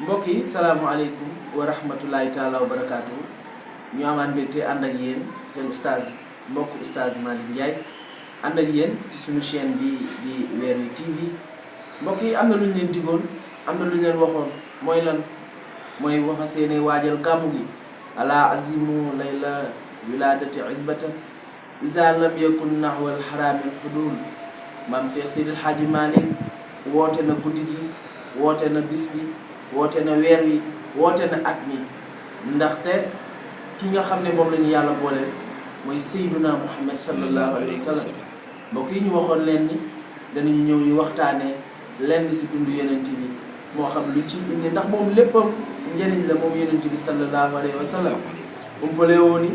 mbokk yi salaamualeykum wa rahmatulahi taala wa barakaatu ñu amaan mbégte ànd ak yéen seen oustaz mbokk oustaz Malick Ndiaye ànd ak yéen ci suñu chaîne bi di Weer Wi TV mbokk yi am na lu ñu leen digoon am na lu ñu leen waxoon mooy lan mooy waxa seene waajal gàmmu gi ala azimu layla wiladati isbatan isa lam yakun naxwal xaraamil xudul maam Cheikh Seydil Hadji Malick woote na guddi gi woote na bis bi woote na weer wi woote na at mi ndaxte ki nga xam ne moom la ñu yàlla booleel mooy Seyduna Muhammad sallallahu alayhi wa sallam mbokk yi ñu waxoon leen ni danañu ñëw ñu waxtaanee lenn si dund yonent bi moo xam lu ci indi ndax moom léppam njëriñ la moom yonent bi sallallahu alayhi wa sallam umpale woo ni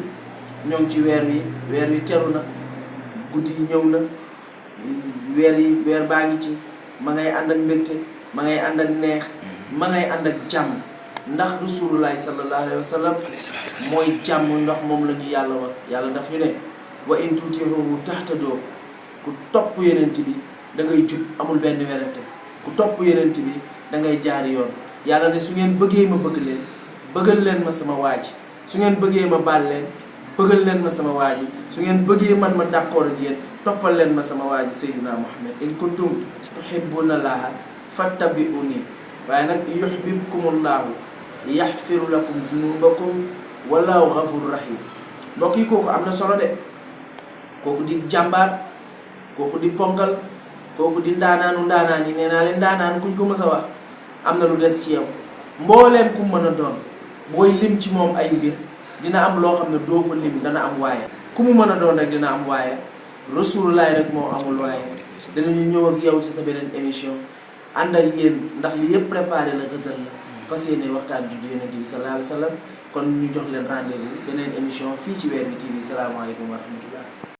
ñoo ngi ci weer wi teru na guddi yi ñëw na weer baa ngi ci ma ngay ànd ak mbégte ma ngay ànd ak neex ma ngay ànd ak jàmm ndax rasulullahi sallallahu alayhi wa sallam mooy jàmm ndax moom la ñu yàlla wax yàlla daf ñu ne wa in tutii'uuhu tahtaduu ku topp yonent bi da ngay jub amul benn werante ku topp yonent bi da ngay jaari yoon yàlla ne su ngeen bëggee ma bëgg leen bëggal leen ma sama waaji su ngeen bëggee ma baal leen bëggal leen ma sama waaji su ngeen bëggee man ma d'accord ak yéen toppal leen ma sama waaji Seydina Muhammad in kuntum tuhibbuuna llaaha fattabi'uuni waaye nag yuhbibkumullaahu yaxfiru lakum zunubakum wallaahu gafuuru rahiim mbokk yi kooku am na solo de kooku di jàmbaar kooku di ponkal kooku di ndaanaan yi nee naa leen ndaanaan kuñ ko mës a wax am na lu des ci yow mbooleem ku mën a doon booy lim ci moom ay mbir dina am loo xam ne doo ko lim dana am waaye ku mu mën a doon rek dina am waaye Rasulullaay rek moo amul waaye danañu ñëw ak yow ci sa beneen émission ànd ak yéen ndax li yëpp préparé la Ghazal la fas yéene waxtaan juddu Yonent bi sallallahu alayhi wa sallam kon ñu jox leen rendez-vous beneen émission fii ci Weer Wi TV salaamaaleykum wa rahmatullah